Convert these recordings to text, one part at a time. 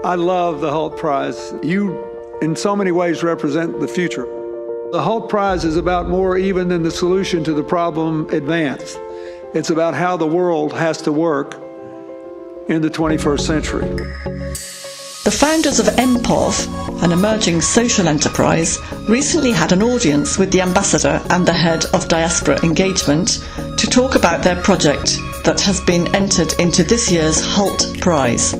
I love the Hult Prize. You, in so many ways, represent the future. The Hult Prize is about more even than the solution to the problem advanced. It's about how the world has to work in the 21st century. The founders of Enpov, an emerging social enterprise, recently had an audience with the ambassador and the head of diaspora engagement to talk about their project that has been entered into this year's Hult Prize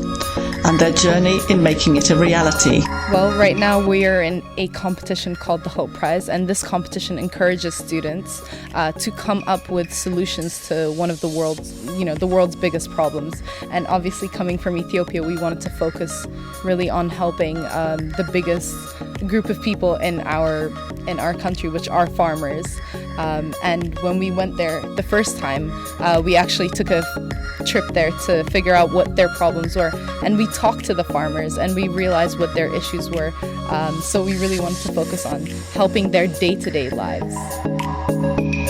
and their journey in making it a reality. Well, right now we are in a competition called the Hult Prize, and this competition encourages students to come up with solutions to one of the world's biggest problems. And obviously, coming from Ethiopia, we wanted to focus really on helping the biggest group of people in our country, which are farmers. And when we went there the first time, we actually took a trip there to figure out what their problems were, and we talked to the farmers and we realized what their issues were, so we really wanted to focus on helping their day-to-day lives.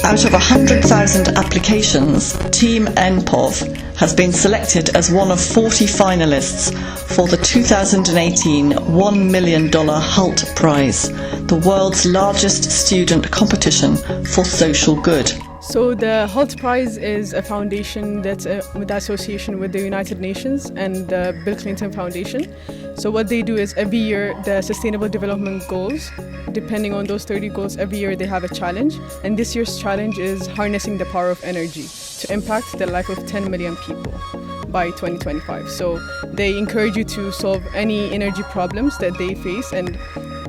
Out of 100,000 applications, Team Enpov has been selected as one of 40 finalists for the 2018 $1 million Hult Prize, the world's largest student competition for social good. So the Hult Prize is a foundation that's with association with the United Nations and the Bill Clinton Foundation. So what they do is every year the Sustainable Development Goals, depending on those 30 goals, every year they have a challenge. And this year's challenge is harnessing the power of energy to impact the life of 10 million people by 2025. So they encourage you to solve any energy problems that they face, and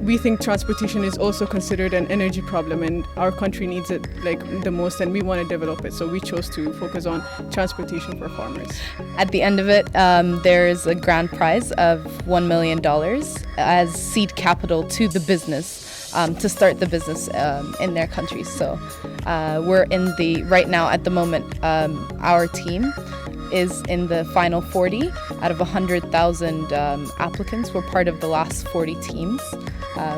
we think transportation is also considered an energy problem, and our country needs it like the most, and we want to develop it. So we chose to focus on transportation for farmers. At the end of it, there's a grand prize of $1 million as seed capital to the business to start the business in their countries. So we're right now at the moment, our team is in the final 40 out of 100,000 applicants. We're part of the last 40 teams,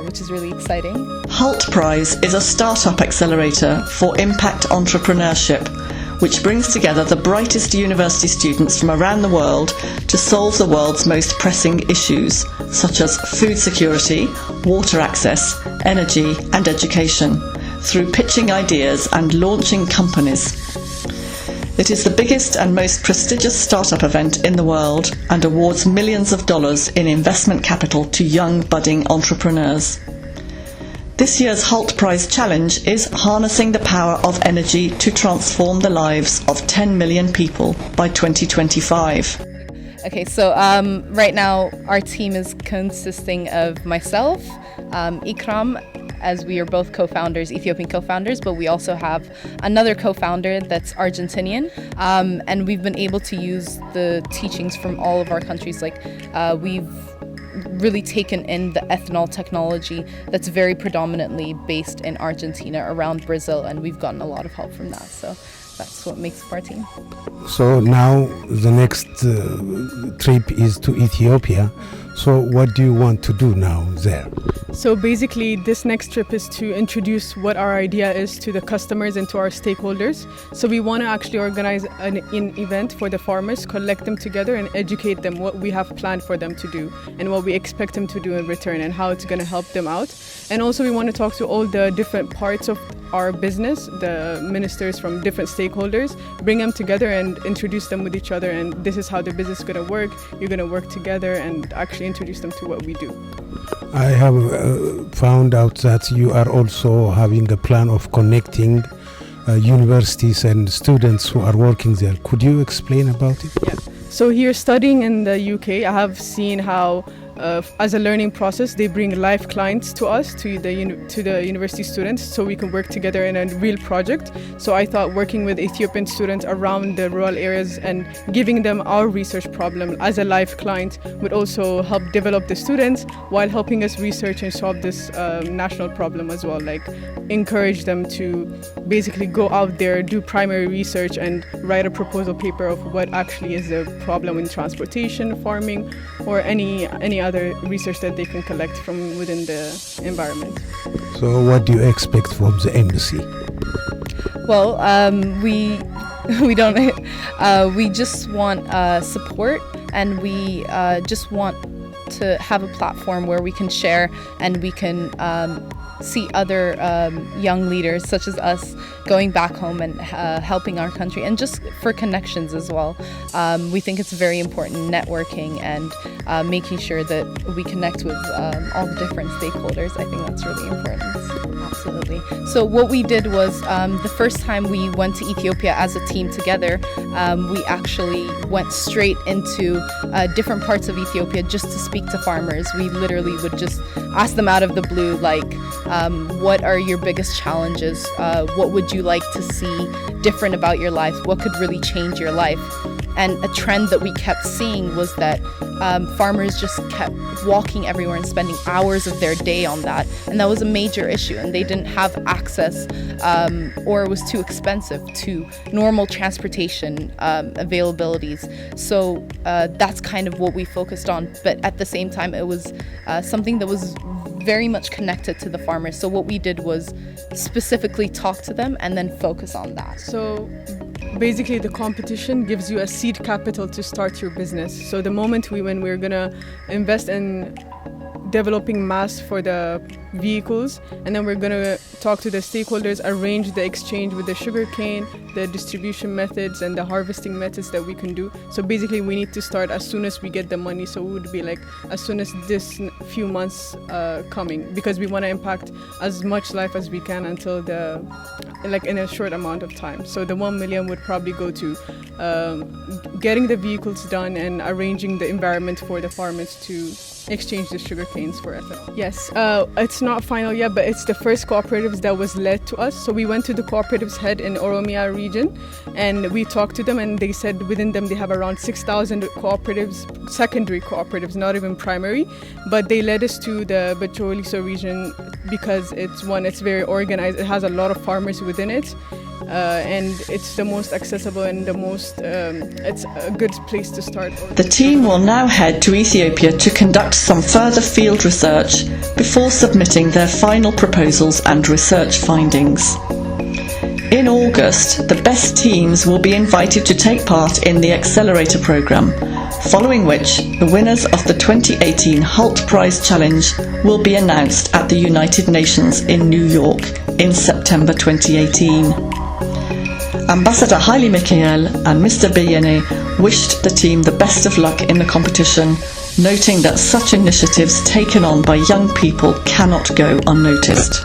which is really exciting. Hult Prize is a startup accelerator for impact entrepreneurship, which brings together the brightest university students from around the world to solve the world's most pressing issues, such as food security, water access, energy and education, through pitching ideas and launching companies. It is the biggest and most prestigious startup event in the world and awards millions of dollars in investment capital to young budding entrepreneurs. This year's Hult Prize challenge is harnessing the power of energy to transform the lives of 10 million people by 2025. Okay, so right now our team is consisting of myself, Ikram, as we are both co-founders, Ethiopian co-founders, but we also have another co-founder that's Argentinian, and we've been able to use the teachings from all of our countries. Like we've really taken in the ethanol technology that's very predominantly based in Argentina around Brazil, and we've gotten a lot of help from that. So that's what makes up our team. So now the next trip is to Ethiopia. So what do you want to do now there? So basically this next trip is to introduce what our idea is to the customers and to our stakeholders. So we want to actually organize an event for the farmers, collect them together and educate them what we have planned for them to do and what we expect them to do in return and how it's going to help them out. And also we want to talk to all the different parts of our business, the ministers from different stakeholders, bring them together and introduce them with each other, and this is how the business is going to work. You're going to work together and actually introduce them to what we do. I have found out that you are also having a plan of connecting universities and students who are working there. Could you explain about it? Yeah. So here studying in the UK, I have seen how as a learning process, they bring live clients to us, to the university students, so we can work together in a real project. So I thought working with Ethiopian students around the rural areas and giving them our research problem as a live client would also help develop the students while helping us research and solve this national problem as well. Like encourage them to basically go out there, do primary research and write a proposal paper of what actually is the problem in transportation, farming, or any other research that they can collect from within the environment. So what do you expect from the embassy? Well, we don't. We just want support, and we just want to have a platform where we can share and we can see other young leaders such as us going back home and helping our country, and just for connections as well. We think it's very important, networking and making sure that we connect with all the different stakeholders. I think that's really important. Absolutely. So what we did was the first time we went to Ethiopia as a team together, we actually went straight into different parts of Ethiopia just to speak to farmers. We literally would just ask them out of the blue, like, what are your biggest challenges? What would you like to see different about your life? What could really change your life? And a trend that we kept seeing was that farmers just kept walking everywhere and spending hours of their day on that. And that was a major issue. And they didn't have access or it was too expensive to normal transportation availabilities. So that's kind of what we focused on. But at the same time, it was something that was very much connected to the farmers. So what we did was specifically talk to them and then focus on that. So basically the competition gives you a seed capital to start your business. So the moment when we're gonna invest in developing mass for the vehicles, and then we're gonna talk to the stakeholders, arrange the exchange with the sugarcane, the distribution methods and the harvesting methods that we can do. So basically we need to start as soon as we get the money. So it would be like as soon as this few months coming, because we want to impact as much life as we can until in a short amount of time. So the 1 million would probably go to getting the vehicles done and arranging the environment for the farmers to exchange the sugar canes for ethanol. Yes, it's not final yet, but it's the first cooperatives that was led to us. So we went to the cooperatives head in Oromia region and we talked to them, and they said within them they have around 6,000 cooperatives, secondary cooperatives, not even primary. But they led us to the Bacholiso region because it's very organized. It has a lot of farmers within it. And it's the most accessible and the most it's a good place to start. The team will now head to Ethiopia to conduct some further field research before submitting their final proposals and research findings. In August, the best teams will be invited to take part in the Accelerator programme, following which the winners of the 2018 Hult Prize Challenge will be announced at the United Nations in New York in September 2018. Ambassador Haile Michael and Mr. Beyene wished the team the best of luck in the competition, noting that such initiatives taken on by young people cannot go unnoticed.